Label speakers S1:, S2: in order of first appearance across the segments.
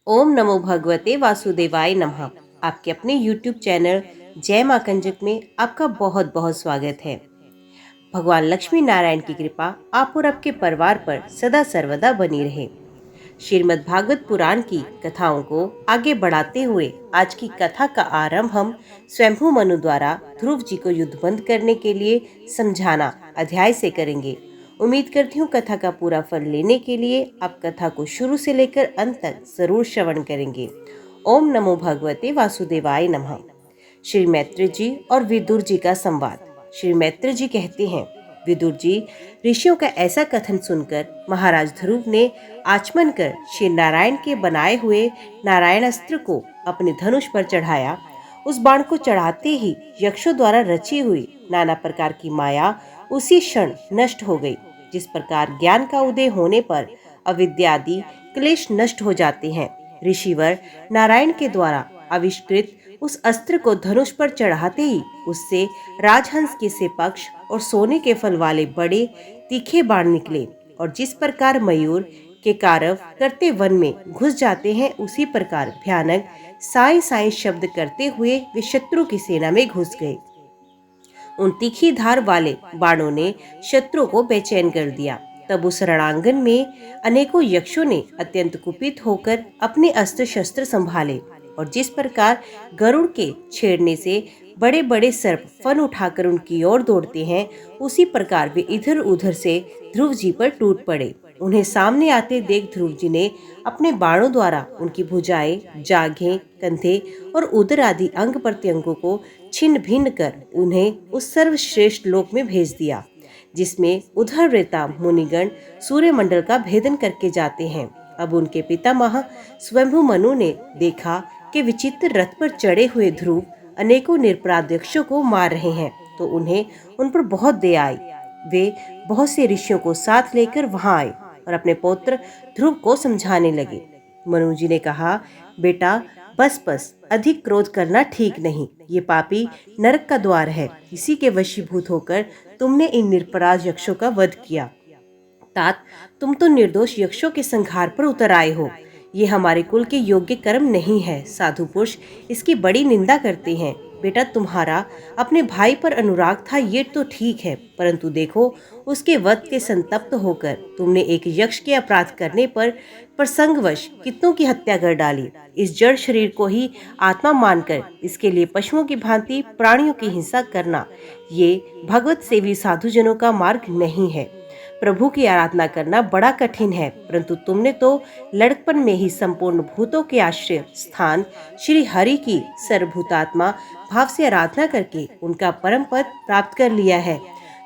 S1: ओम नमो भगवते वासुदेवाय नमः। आपके अपने YouTube चैनल जय मां कंजक में आपका बहुत बहुत स्वागत है। भगवान लक्ष्मी नारायण की कृपा आप और आपके परिवार पर सदा सर्वदा बनी रहे। श्रीमद् भागवत पुराण की कथाओं को आगे बढ़ाते हुए आज की कथा का आरंभ हम स्वयंभू मनु द्वारा ध्रुव जी को युद्ध बंद करने के लिए समझाना अध्याय से करेंगे। उम्मीद करती हूँ कथा का पूरा फल लेने के लिए आप कथा को शुरू से लेकर अंत तक जरूर श्रवण करेंगे। ओम नमो भगवते वासुदेवाय नमः। श्री मैत्री जी और विदुर जी का संवाद। श्री मैत्री जी कहते हैं, विदुर जी, ऋषियों का ऐसा कथन सुनकर महाराज ध्रुव ने आचमन कर श्री नारायण के बनाए हुए नारायण अस्त्र को अपने धनुष पर चढ़ाया। उस बाण को चढ़ाते ही यक्षों द्वारा रची हुई नाना प्रकार की माया उसी क्षण नष्ट हो गई। जिस प्रकार ज्ञान का उदय होने पर अविद्यादि क्लेश नष्ट हो जाते हैं, ऋषिवर नारायण के द्वारा आविष्कृत उस अस्त्र को धनुष पर चढ़ाते ही उससे राजहंस के से पक्ष और सोने के फल वाले बड़े तीखे बाण निकले, और जिस प्रकार मयूर के कारव करते वन में घुस जाते हैं, उसी प्रकार भयानक साई साई शब्द करते हुए वे शत्रु की सेना में घुस गए। उन तीखी धार वाले बाणों ने शत्रु को बेचैन कर दिया। तब उस रणांगन में अनेकों यक्षों ने अत्यंत कुपित होकर अपने अस्त्र शस्त्र संभाले, और जिस प्रकार गरुड़ के छेड़ने से बड़े बड़े सर्प फन उठाकर उनकी ओर दौड़ते हैं, उसी प्रकार वे इधर उधर से ध्रुव जी पर टूट पड़े। उन्हें सामने आते देख ध्रुव जी ने अपने बाणों द्वारा उनकी भुजाएं, जांघें, कंधे और उदर आदि अंग प्रत्यंगों को छिन्न भिन्न कर उन्हें उस सर्वश्रेष्ठ लोक में भेज दिया, जिसमें उधर रेता मुनिगण सूर्यमंडल का भेदन करके जाते हैं। अब उनके पितामह स्वयंभू मनु ने देखा कि विचित्र रथ पर चढ़े हुए ध्रुव अनेकों निरपराध यक्षों को मार रहे हैं, तो उन्हें उन पर बहुत दया आई। वे बहुत से ऋषियों को साथ लेकर वहां आए और अपने पौत्र ध्रुव को समझाने लगे। मनु जी ने कहा, बेटा बस अधिक क्रोध करना ठीक नहीं। ये पापी नरक का द्वार है। इसी के वशीभूत होकर तुमने इन निरपराध यक्षों का वध किया। तात, तुम तो निर्दोष यक्षों के संहार पर उतर आए हो। ये हमारे कुल के योग्य कर्म नहीं है। साधु पुरुष इसकी बड़ी निंदा करते हैं। बेटा, तुम्हारा अपने भाई पर अनुराग था, ये तो ठीक है, परंतु देखो, उसके वध के संतप्त होकर तुमने एक यक्ष के अपराध करने पर प्रसंगवश कितनों की हत्या कर डाली। इस जड़ शरीर को ही आत्मा मानकर इसके लिए पशुओं की भांति प्राणियों की हिंसा करना, ये भगवत सेवी साधुजनों का मार्ग नहीं है। प्रभु की आराधना करना बड़ा कठिन है, परंतु तुमने तो लड़कपन में ही संपूर्ण भूतों के आश्रय स्थान श्री हरि की सर्वभूतात्मा भाव से आराधना करके उनका परम पद प्राप्त कर लिया है।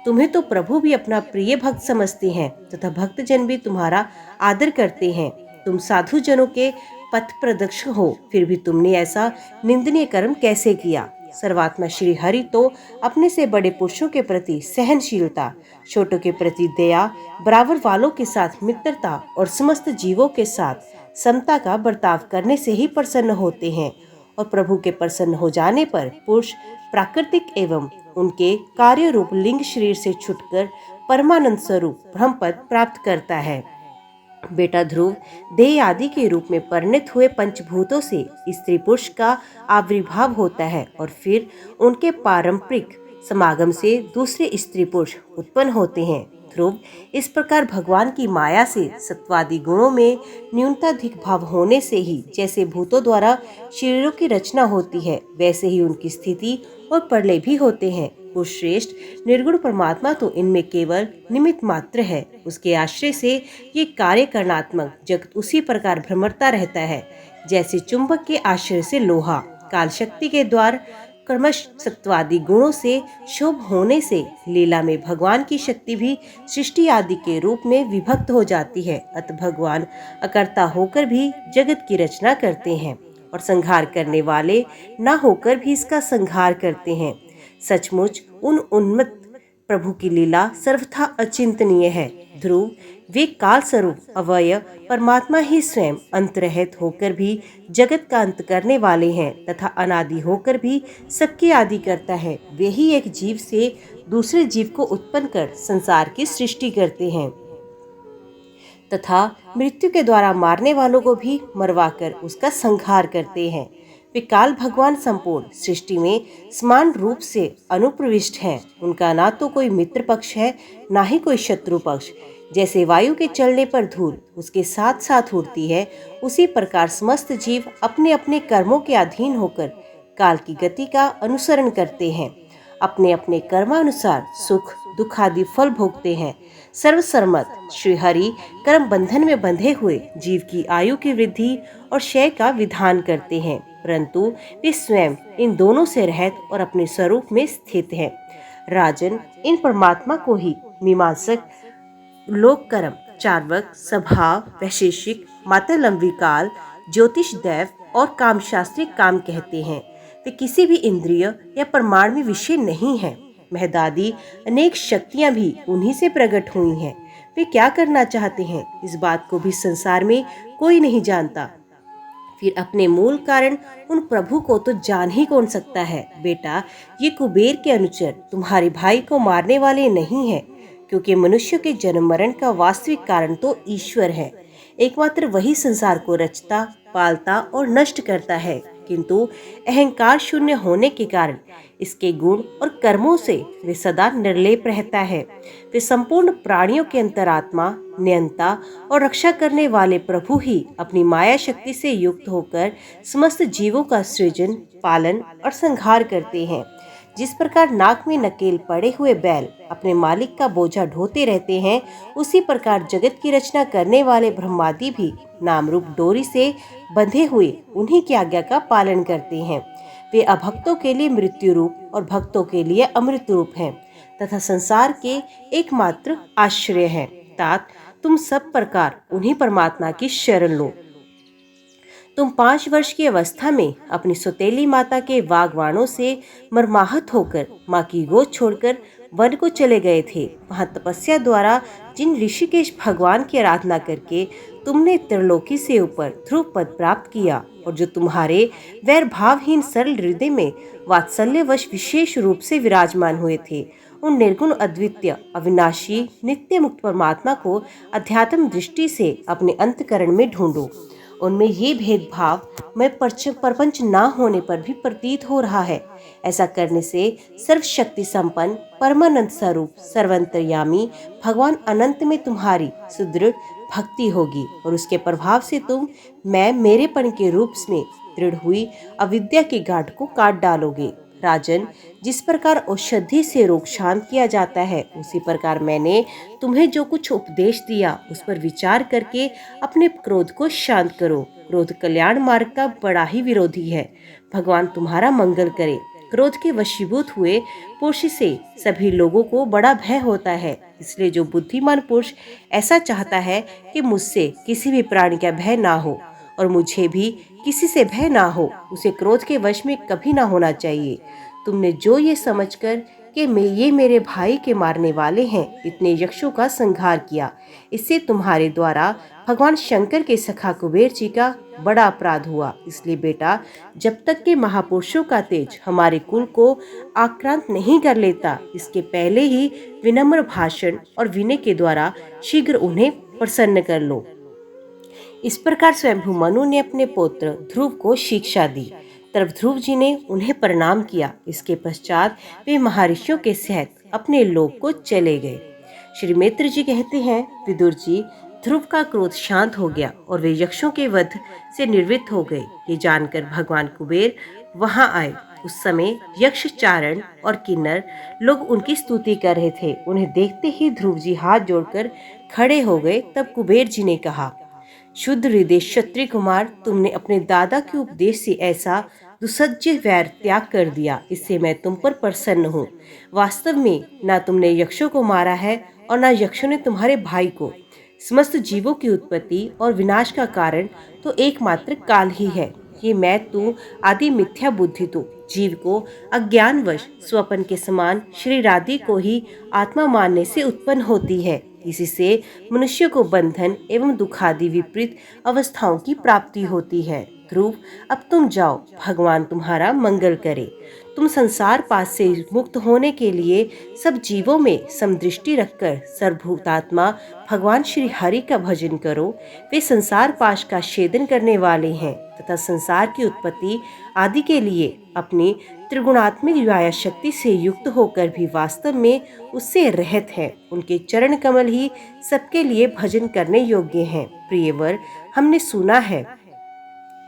S1: तुम्हें तो प्रभु भी अपना प्रिय भक्त समझते हैं तथा भक्तजन भी तुम्हारा आदर करते हैं। तुम साधु जनों के पथ प्रदर्शक हो, फिर भी तुमने ऐसा निंदनीय कर्म कैसे किया। सर्वात्मा श्री हरि तो अपने से बड़े पुरुषों के प्रति सहनशीलता, छोटों के प्रति दया, बराबर वालों के साथ मित्रता और समस्त जीवों के साथ समता का बर्ताव करने से ही प्रसन्न होते हैं। और प्रभु के प्रसन्न हो जाने पर पुरुष प्राकृतिक एवं उनके कार्य रूप लिंग शरीर से छुटकर परमानंद स्वरूप ब्रह्मपद प्राप्त करता है। बेटा ध्रुव, देह आदि के रूप में परिणत हुए पंचभूतों से स्त्री पुरुष का आविर्भाव होता है, और फिर उनके पारंपरिक समागम से दूसरे स्त्री पुरुष उत्पन्न होते हैं। ध्रुव, इस प्रकार भगवान की माया से सत्वादि गुणों में न्यूनताधिक भाव होने से ही जैसे भूतों द्वारा शरीरों की रचना होती है, वैसे ही उनकी स्थिति और प्रलय भी होते हैं। पुरुष श्रेष्ठ निर्गुण परमात्मा तो इनमें केवल निमित्त मात्र है। उसके आश्रय से ये कार्य करणात्मक जगत उसी प्रकार भ्रमरता रहता है, जैसे चुंबक के आश्रय से लोहा। काल शक्ति के द्वार क्रमश सत्वादि गुणों से शोभ होने से लीला में भगवान की शक्ति भी सृष्टि आदि के रूप में विभक्त हो जाती है। अतः भगवान अकर्ता होकर भी जगत की रचना करते हैं और संहार करने वाले न होकर भी इसका संहार करते हैं। सचमुच उन उन्मत्त प्रभु की लीला सर्वथा अचिंतनीय है। ध्रुव, वे काल स्वरूप अवय परमात्मा ही स्वयं अंतरहित होकर भी जगत का अंत करने वाले हैं तथा अनादि होकर भी सबकी आदि करता है। वे ही एक जीव से दूसरे जीव को उत्पन्न कर संसार की सृष्टि करते हैं। तथा मृत्यु के द्वारा मारने वालों को भी मरवाकर उसका संहार करते हैं। वे काल भगवान संपूर्ण सृष्टि में समान रूप से अनुप्रविष्ट हैं। उनका ना तो कोई मित्र पक्ष है, ना ही कोई शत्रु पक्ष। जैसे वायु के चलने पर धूल उसके साथ साथ उड़ती है, उसी प्रकार समस्त जीव अपने अपने कर्मों के अधीन होकर काल की गति का अनुसरण करते हैं। अपने अपने कर्मानुसार सुख दुख आदि फल भोगते हैं। सर्वसम्मत श्री हरि कर्म बंधन में बंधे हुए जीव की आयु की वृद्धि और क्षय का विधान करते हैं, परंतु वे स्वयं इन दोनों से रहित और अपने स्वरूप में स्थित हैं। राजन, इन परमात्मा को ही मीमांसक लोक कर्म, चार्वक, स्वभाव, वैशेषिक, मातलंबी काल, ज्योतिष दैव और कामशास्त्री काम कहते हैं। वे किसी भी इंद्रिय या प्रमाण में विषय नहीं है। महदादी अनेक शक्तियां भी उन्हीं से प्रकट हुई हैं। वे क्या करना चाहते हैं, इस बात को भी संसार में कोई नहीं जानता। फिर अपने मूल कारण उन प्रभु को तो जान ही कौन सकता है। बेटा, ये कुबेर के अनुचर तुम्हारे भाई को मारने वाले नहीं है, क्योंकि मनुष्य के जन्म मरण का वास्तविक कारण तो ईश्वर है। एकमात्र वही संसार को रचता, पालता और नष्ट करता है, किंतु अहंकार शून्य होने के कारण इसके गुण और कर्मों से वे सदा निर्लेप रहता है। वे संपूर्ण प्राणियों के अंतरात्मा, नियंता और रक्षा करने वाले प्रभु ही अपनी माया शक्ति से युक्त होकर समस्त जीवों का सृजन, पालन और संहार करते हैं। जिस प्रकार नाक में नकेल पड़े हुए बैल अपने मालिक का बोझा ढोते रहते हैं, उसी प्रकार जगत की रचना करने वाले ब्रह्मादि भी नाम रूप डोरी से बंधे हुए उन्हीं की आज्ञा का पालन करते हैं। वे अभक्तों के लिए मृत्यु रूप और भक्तों के लिए अमृत रूप हैं तथा संसार के एकमात्र आश्रय हैं। तात, तुम सब प्रकार उन्हीं परमात्मा की शरण लो। तुम 5 वर्ष की अवस्था में अपनी सौतेली माता के वागवाणों से मरमाहत होकर माँ की गोद छोड़कर वन को चले गए थे। वहाँ तपस्या द्वारा जिन ऋषिकेश भगवान की आराधना करके तुमने त्रिलोकी से ऊपर ध्रुव पद प्राप्त किया और जो तुम्हारे वैर भावहीन सरल हृदय में वात्सल्यवश विशेष रूप से विराजमान हुए थे, उन निर्गुण अद्वितीय अविनाशी नित्य मुक्त परमात्मा को अध्यात्म दृष्टि से अपने अंतकरण में ढूंढो। उनमें ये भेदभाव में प्रपंच न होने पर भी प्रतीत हो रहा है। ऐसा करने से सर्वशक्ति संपन्न परमानंद स्वरूप सर्वंतर्यामी भगवान अनंत में तुम्हारी सुदृढ़ भक्ति होगी और उसके प्रभाव से तुम मैं मेरेपन के रूप में दृढ़ हुई अविद्या की गांठ को काट डालोगे। राजन, जिस प्रकार औषधि से रोग शांत किया जाता है, उसी प्रकार मैंने तुम्हें जो कुछ उपदेश दिया उस पर विचार करके अपने क्रोध को शांत करो। क्रोध कल्याण मार्ग का बड़ा ही विरोधी है। भगवान तुम्हारा मंगल करे। क्रोध के वशीभूत हुए पुरुष से सभी लोगों को बड़ा भय होता है, इसलिए जो बुद्धिमान पुरुष ऐसा चाहता है कि मुझसे किसी भी प्राणी का भय ना हो और मुझे भी किसी से भय ना हो, उसे क्रोध के वश में कभी ना होना चाहिए। तुमने जो ये समझकर कि ये मेरे भाई के मारने वाले हैं, इतने यक्षों का संहार किया, इससे तुम्हारे द्वारा भगवान शंकर के सखा कुबेर जी का बड़ा अपराध हुआ। इसलिए बेटा, जब तक कि महापुरुषों का तेज हमारे कुल को आक्रांत नहीं कर लेता, इसके पहले ही विनम्र भाषण और विनय के द्वारा शीघ्र उन्हें प्रसन्न कर लो। इस प्रकार स्वयंभू मनु ने अपने पुत्र ध्रुव को शिक्षा दी। तब ध्रुव जी ने उन्हें प्रणाम किया। इसके पश्चात वे महर्षियों के सहित अपने लोक को चले गए। श्री मित्र जी कहते हैं, विदुर जी, ध्रुव का क्रोध शांत हो गया और वे यक्षों के वध से निर्वृत्त हो गए। ये जानकर भगवान कुबेर वहां आए। उस समय यक्ष, चारण और किन्नर लोग उनकी स्तुति कर रहे थे। उन्हें देखते ही ध्रुव जी हाथ जोड़कर खड़े हो गए। तब कुबेर जी ने कहा, शुद्ध हृदय क्षत्रिय कुमार, तुमने अपने दादा के उपदेश से ऐसा दुसज्ज वैर त्याग कर दिया, इससे मैं तुम पर प्रसन्न हूँ। वास्तव में ना तुमने यक्षों को मारा है और ना यक्षों ने तुम्हारे भाई को। समस्त जीवों की उत्पत्ति और विनाश का कारण तो एकमात्र काल ही है। ये मैं तू आदि मिथ्या बुद्धि तो जीव को अज्ञानवश स्वपन के समान श्री राधि को ही आत्मा मानने से उत्पन्न होती है। इसी से मनुष्य को बंधन एवं दुखादि विपरीत अवस्थाओं की प्राप्ति होती है। ध्रुव, अब तुम जाओ, भगवान तुम्हारा मंगल करे। तुम संसार पास से मुक्त होने के लिए सब जीवों में समदृष्टि रखकर सर्वभूतात्मा भगवान श्री हरि का भजन करो। वे संसार पाश का छेदन करने वाले हैं तथा संसार की उत्पत्ति आदि के लिए अपनी त्रिगुणात्मक व्याया शक्ति से युक्त होकर भी वास्तव में उससे रहित है। उनके चरण कमल ही सबके लिए भजन करने योग्य हैं। प्रियवर, हमने सुना है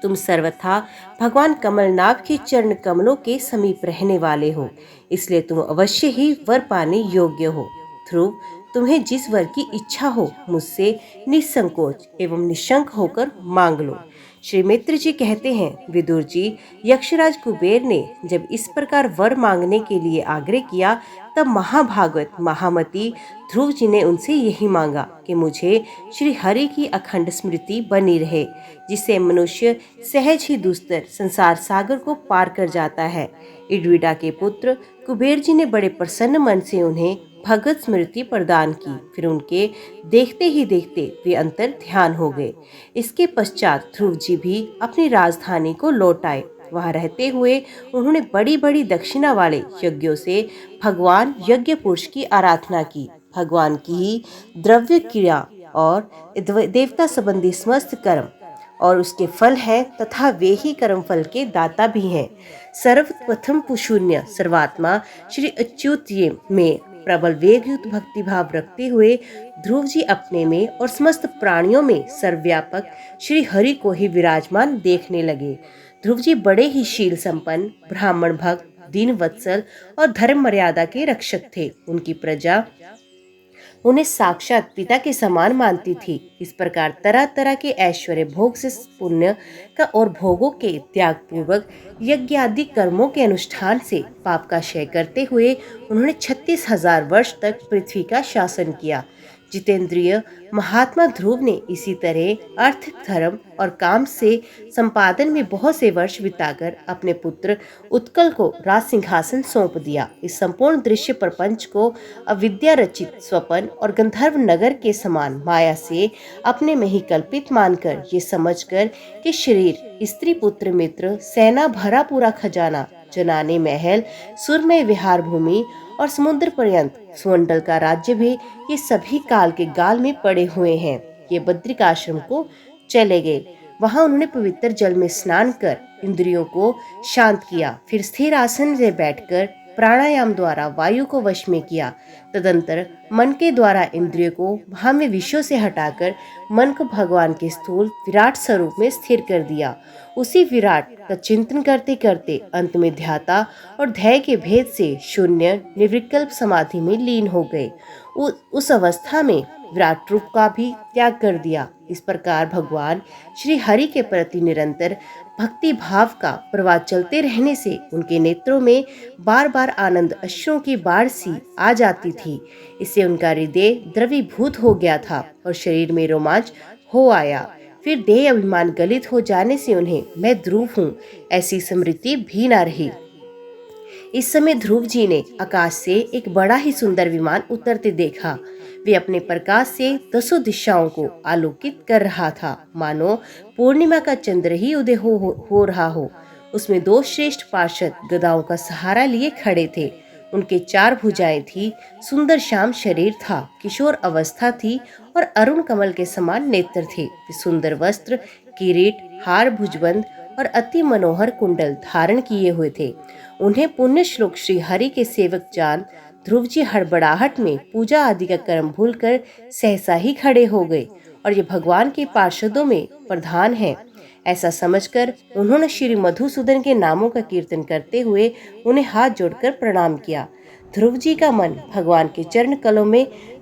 S1: तुम सर्वथा भगवान कमलनाभ के चरण कमलों के समीप रहने वाले हो, इसलिए तुम अवश्य ही वर पाने योग्य हो। ध्रुव, तुम्हें जिस वर की इच्छा हो मुझसे निसंकोच एवं निशंक होकर मांग लो। श्री मित्र जी कहते हैं, विदुर जी, यक्षराज कुबेर ने जब इस प्रकार वर मांगने के लिए आग्रह किया तब महाभागवत महामती ध्रुव जी ने उनसे यही मांगा कि मुझे श्री हरि की अखंड स्मृति बनी रहे, जिससे मनुष्य सहज ही दुस्तर संसार सागर को पार कर जाता है। इडविडा के पुत्र कुबेर जी ने बड़े प्रसन्न मन से उन्हें भगवत स्मृति प्रदान की। फिर उनके देखते ही देखते वे अंतर ध्यान हो गए। इसके पश्चात ध्रुव जी भी अपनी राजधानी को लौट आए। वहां रहते हुए उन्होंने बड़ी बड़ी दक्षिणा वाले यज्ञों से भगवान यज्ञ पुरुष की आराधना की। भगवान की ही द्रव्य क्रिया और देवता संबंधी समस्त कर्म और उसके फल हैं तथा वे ही कर्म फल के दाता भी हैं। सर्वप्रथम पुशून्य सर्वात्मा श्री अच्युत में प्रबल वेगयुक्त भक्ति भाव रखते हुए ध्रुव जी अपने में और समस्त प्राणियों में सर्वव्यापक श्री हरि को ही विराजमान देखने लगे। ध्रुव जी बड़े ही शील संपन्न, ब्राह्मण भक्त, दीन वत्सल और धर्म मर्यादा के रक्षक थे। उनकी प्रजा उन्हें साक्षात पिता के समान मानती थी। इस प्रकार तरह तरह के ऐश्वर्य भोग से पुण्य का और भोगों के त्याग पूर्वक यज्ञ आदि कर्मों के अनुष्ठान से पाप का क्षय करते हुए उन्होंने 36,000 वर्ष तक पृथ्वी का शासन किया। जितेंद्रिय महात्मा ध्रुव ने इसी तरह अर्थ, धर्म और काम से संपादन में बहुत से वर्ष बिताकर अपने पुत्र उत्कल को राज सिंहासन सौंप दिया। इस संपूर्ण दृश्य प्रपंच को अविद्या रचित स्वप्न और गंधर्व नगर के समान माया से अपने में ही कल्पित मानकर ये समझकर कि शरीर, स्त्री, पुत्र, मित्र, सेना, भरा पूरा खजाना, जनाने महल, सुरमय विहार भूमि और समुद्र पर्यंत सुमंडल का राज्य भी ये सभी काल के गाल में पड़े हुए हैं। ये बद्रिक आश्रम को चले गए। वहां उन्होंने पवित्र जल में स्नान कर इंद्रियों को शांत किया। फिर स्थिर आसन से बैठकर प्राणायाम द्वारा वायु को वश में किया। तदंतर मन के द्वारा इंद्रियों को भाम्य विषयों से हटाकर मन को भगवान के स्थूल विराट स्वरूप में स्थिर कर दिया। उसी विराट का चिंतन करते करते अंत में ध्याता और ध्येय के भेद से शून्य निर्विकल्प समाधि में लीन हो गए। उस अवस्था में विराट रूप का भी त्याग कर दिया। इस प्रकार भगवान श्री हरि के प्रति निरंतर भक्ति भाव का प्रवाह चलते रहने से उनके नेत्रों में बार बार आनंद अश्रुओं की बाढ़ सी आ जाती थी। इससे उनका हृदय द्रवीभूत हो गया था और शरीर में रोमांच हो आया। फिर देह अभिमान गलित हो जाने से उन्हें मैं ध्रुव हूँ ऐसी स्मृति भी न रही। इस समय ध्रुव जी ने आकाश से एक बड़ा ही सुंदर विमान उतरते देखा। वे अपने प्रकाश से 10 दिशाओं को आलोकित कर रहा था, मानो पूर्णिमा का चंद्र ही उदय हो रहा हो। उसमें 2 श्रेष्ठ पार्षद गदाओं का सहारा लिए खड़े थे। उनके 4 भुजाएं थी, सुंदर श्याम शरीर था, किशोर अवस्था थी और अरुण कमल के समान नेत्र थे। सुंदर वस्त्र, किरीट, हार, भुजबंद और अति मनोहर कुंडल धारण किए हुए थे। उन्हें पुण्य श्लोक श्री हरि के सेवक जान ध्रुव जी हड़बड़ाहट में पूजा आदि का कर्म भूलकर सहसा ही खड़े हो गए और ये भगवान के पार्षदों में प्रधान हैं। ऐसा समझकर उन्होंने श्री मधुसूदन के नामों का कीर्तन करते हुए उन्हें हाथ जोड़कर प्रणाम किया। ध्रुव जी का मन भगवान के चरण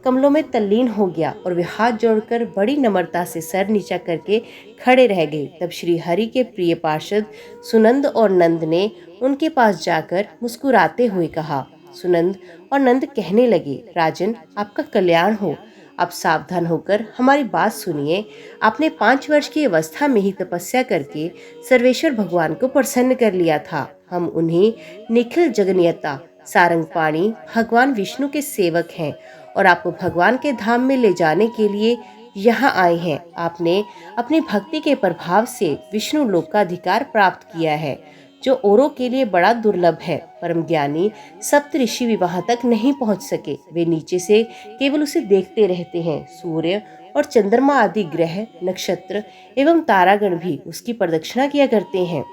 S1: कमलों में तल्लीन हो गया और वे हाथ जोड़कर बड़ी नम्रता से सर नीचा करके खड़े रह गए। तब श्री हरि के प्रिय पार्षद सुनंद और नंद ने उनके पास जाकर मुस्कुराते हुए कहा। सुनंद और नंद कहने लगे, राजन, आपका कल्याण हो। आप सावधान होकर हमारी बात सुनिए। आपने 5 वर्ष की अवस्था में ही तपस्या करके सर्वेश्वर भगवान को प्रसन्न कर लिया था। हम उन्हीं निखिल जगन्यता सारंगपाणी भगवान विष्णु के सेवक हैं और आपको भगवान के धाम में ले जाने के लिए यहाँ आए हैं। आपने अपनी भक्ति के प्रभाव से विष्णु लोक का अधिकार प्राप्त किया है, जो औरों के लिए बड़ा दुर्लभ है। परम ज्ञानी सप्त ऋषि भी वहां तक नहीं पहुंच सके। वे नीचे से केवल उसे देखते रहते हैं। सूर्य और चंद्रमा आदि ग्रह, नक्षत्र एवं तारागण भी उसकी प्रदक्षिणा किया करते हैं।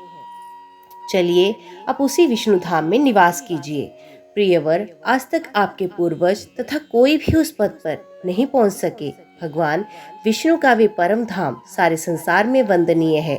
S1: चलिए अब उसी विष्णु धाम में निवास कीजिए। प्रियवर, आज तक आपके पूर्वज तथा कोई भी उस पद पर नहीं पहुंच सके। भगवान विष्णु का वे परम धाम सारे संसार में वंदनीय है।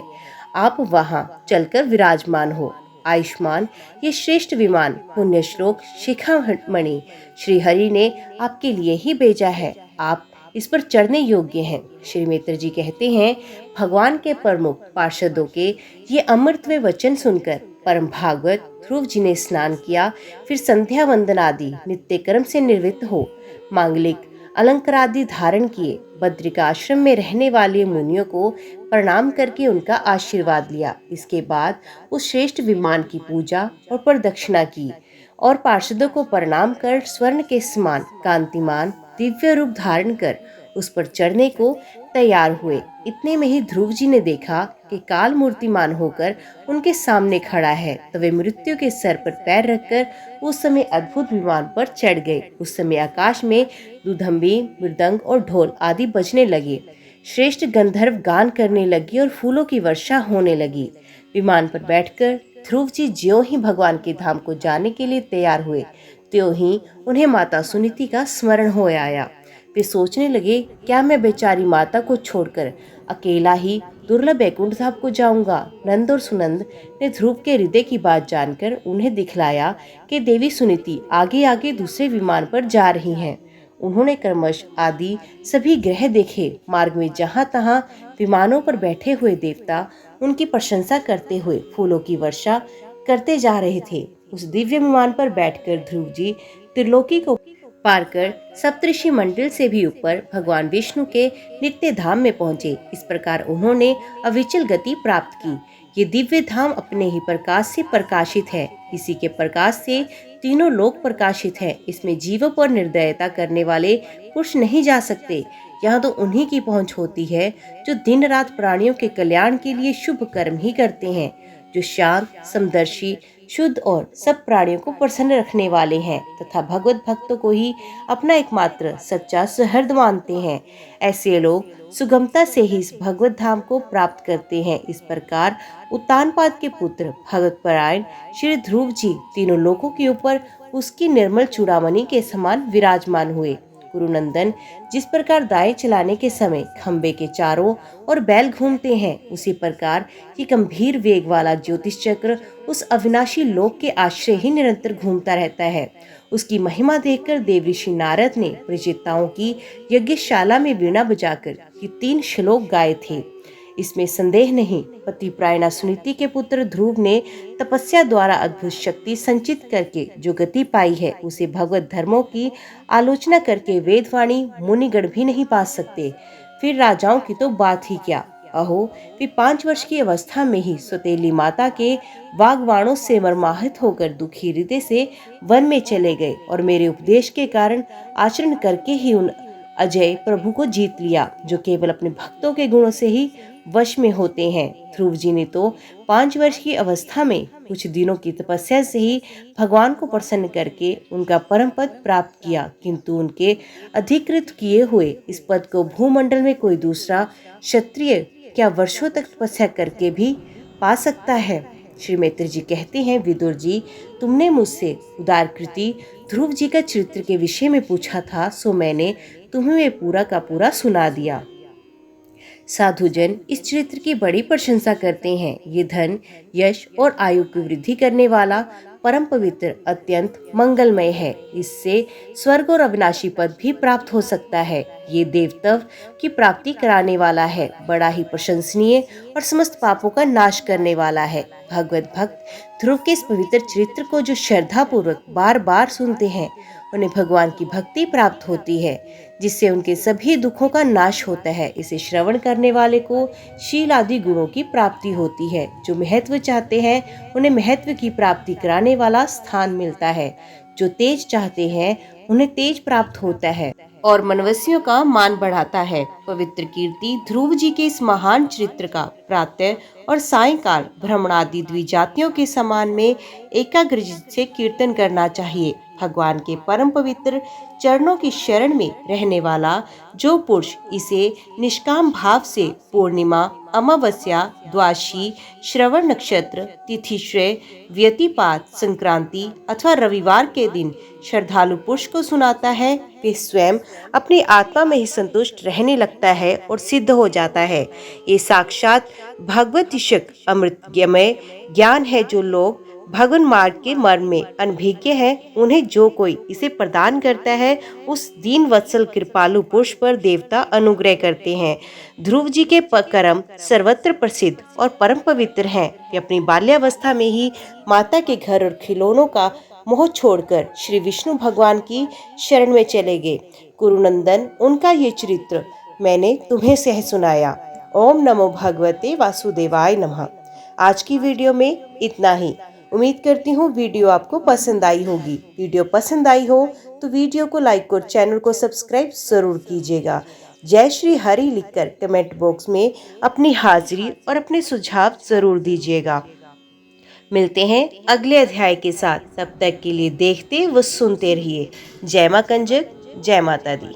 S1: आप वहां चलकर विराजमान हो। आयुष्मान ये श्रेष्ठ विमान पुण्य श्लोक शिखामणि श्री हरि ने आपके लिए ही भेजा है। आप इस पर चढ़ने योग्य हैं। श्री मित्र जी कहते हैं, भगवान के प्रमुख पार्षदों के ये अमृतमय वचन सुनकर परम भागवत ध्रुव जी ने स्नान किया। फिर संध्या वंदन आदि नित्य कर्म से निवृत्त हो मांगलिक अलंकार आदि धारण किए। बद्रिका आश्रम में रहने वाले मुनियों को प्रणाम करके उनका आशीर्वाद लिया। इसके बाद उस श्रेष्ठ विमान की पूजा और प्रदक्षिणा की और पार्षदों को प्रणाम कर स्वर्ण के समान कांतिमान दिव्य रूप धारण कर उस पर चढ़ने को तैयार हुए। इतने में ही ध्रुव जी ने देखा कि काल मूर्तिमान होकर उनके सामने खड़ा है। तो वे मृत्यु के सर पर पैर रखकर उस समय अद्भुत विमान पर चढ़ गए। उस समय आकाश में दुधंबी, मृदंग और ढोल आदि बजने लगे। श्रेष्ठ गंधर्व गान करने लगी और फूलों की वर्षा होने लगी। विमान पर बैठकर ध्रुव जी ज्यों ही भगवान के धाम को जाने के लिए तैयार हुए, त्यों ही उन्हें माता सुनीति का स्मरण हो आया। वे सोचने लगे, क्या मैं बेचारी माता को छोड़कर अकेला ही दुर्लभ वैकुंठ धाम को जाऊंगा। नंद और सुनंद ने ध्रुव के हृदय की बात जानकर उन्हें दिखलाया कि देवी सुनीति आगे आगे दूसरे विमान पर जा रही हैं। उन्होंने क्रमश आदि सभी ग्रह देखे। मार्ग में जहां तहां विमानों पर बैठे हुए देवता उनकी प्रशंसा करते हुए फूलों की वर्षा करते जा रहे थे। उस दिव्य विमान पर बैठकर ध्रुव जी त्रिलोकी को पार कर सप्तऋषि मंडल से भी ऊपर भगवान विष्णु के नित्य धाम में पहुंचे। इस प्रकार उन्होंने अविचल गति प्राप्त की। ये दिव्य धाम अपने ही प्रकाश से प्रकाशित है। इसी के प्रकाश से तीनों लोक प्रकाशित है। इसमें जीवों पर निर्दयता करने वाले पुरुष नहीं जा सकते। यहाँ तो उन्हीं की पहुंच होती है जो दिन रात प्राणियों के कल्याण के लिए शुभ कर्म ही करते हैं, जो शांत, समदर्शी, शुद्ध और सब प्राणियों को प्रसन्न रखने वाले हैं तथा भगवत भक्तों को ही अपना एकमात्र सच्चा सुहृद मानते हैं। ऐसे लोग सुगमता से ही इस भगवत धाम को प्राप्त करते हैं। इस प्रकार उत्तानपाद के पुत्र भगवत परायण श्री ध्रुव जी तीनों लोकों के ऊपर उसकी निर्मल चूड़ामणि के समान विराजमान हुए। गुरुनंदन, जिस प्रकार दाएं चलाने के समय खंबे के चारों और बैल घूमते हैं, उसी प्रकार ये गंभीर वेग वाला ज्योतिष चक्र उस अविनाशी लोक के आश्रय ही निरंतर घूमता रहता है। उसकी महिमा देखकर देवऋषि नारद ने प्रचेताओं की यज्ञशाला में वीणा बजाकर ये 3 श्लोक गाए थे। इसमें संदेह नहीं, पतिप्रायणा सुनीति के पुत्र ध्रुव ने तपस्या द्वारा अद्भुत शक्ति संचित करके जो गति पाई है, उसे भगवत धर्मों की आलोचना करके वेदवाणी मुनिगण भी नहीं पा सकते। फिर राजाओं की तो बात ही क्या। अहो, वे 5 वर्ष की अवस्था में ही सौतेली माता के वाग्वाणों से मर्माहत होकर दुखी हृदय से वन में चले गए और मेरे उपदेश के कारण आचरण करके ही उन अजय प्रभु को जीत लिया, जो केवल अपने भक्तों के गुणों से ही वश में होते हैं। ध्रुव जी ने तो 5 वर्ष की अवस्था में कुछ दिनों की तपस्या से ही भगवान को प्रसन्न करके उनका परम पद प्राप्त किया, किंतु उनके अधिकृत किए हुए इस पद को भूमंडल में कोई दूसरा क्षत्रिय क्या वर्षों तक तपस्या करके भी पा सकता है। श्री मित्र जी कहते हैं, विदुर जी, तुमने मुझसे उदारकृति ध्रुव जी का चरित्र के विषय में पूछा था, सो मैंने तुम्हें वे पूरा का पूरा सुना दिया। साधुजन इस चरित्र की बड़ी प्रशंसा करते हैं। ये धन, यश और आयु की वृद्धि करने वाला, परम पवित्र, अत्यंत मंगलमय है। इससे स्वर्ग और अविनाशी पद भी प्राप्त हो सकता है। ये देवत्व की प्राप्ति कराने वाला है, बड़ा ही प्रशंसनीय और समस्त पापों का नाश करने वाला है। भगवत भक्त ध्रुव के इस पवित्र चरित्र को जो श्रद्धा पूर्वक बार बार सुनते हैं, उन्हें भगवान की भक्ति प्राप्त होती है, जिससे उनके सभी दुखों का नाश होता है। इसे श्रवण करने वाले को शील आदि गुणों की प्राप्ति होती है। जो महत्व चाहते हैं, उन्हें महत्व की प्राप्ति कराने वाला स्थान मिलता है। जो तेज चाहते हैं, उन्हें तेज प्राप्त होता है। और मनवसियों का मान बढ़ाता है। पवित्र कीर्ति ध्रुव जी के इस महान चरित्र का प्रातः और सायंकाल भ्रमणादि द्विजातियों के समान में एकाग्रचित्त से कीर्तन करना चाहिए। भगवान के परम पवित्र चरणों की शरण में रहने वाला जो पुरुष इसे निष्काम भाव से पूर्णिमा, अमावस्या, द्वादशी, श्रवण नक्षत्र, तिथिश्रय, व्यतिपात, संक्रांति अथवा रविवार के दिन श्रद्धालु पुरुष को सुनाता है, वे स्वयं अपनी आत्मा में ही संतुष्ट रहने लगता है और सिद्ध हो जाता है। ये साक्षात भगवतिशक अमृतमय ज्ञान है। जो लोग भगवान मार्ग के मर्म में अनभिज्ञ हैं, उन्हें जो कोई इसे प्रदान करता है, उस दीन वत्सल कृपालु पुरुष पर देवता अनुग्रह करते हैं। ध्रुव जी के कर्म सर्वत्र प्रसिद्ध और परम पवित्र हैं। वे अपनी बाल्यावस्था में ही माता के घर और खिलौनों का मोह छोड़कर श्री विष्णु भगवान की शरण में चले गए। कुरुनंदन, उनका ये चरित्र मैंने तुम्हें सह सुनाया। ओम नमो भगवते वासुदेवाय नमः। आज की वीडियो में इतना ही। उम्मीद करती हूँ वीडियो आपको पसंद आई होगी। वीडियो पसंद आई हो तो वीडियो को लाइक और चैनल को सब्सक्राइब जरूर कीजिएगा। जय श्री हरि लिखकर कमेंट बॉक्स में अपनी हाजिरी और अपने सुझाव जरूर दीजिएगा। मिलते हैं अगले अध्याय के साथ। तब तक के लिए देखते व सुनते रहिए। जय मां कंजक, जय माता दी।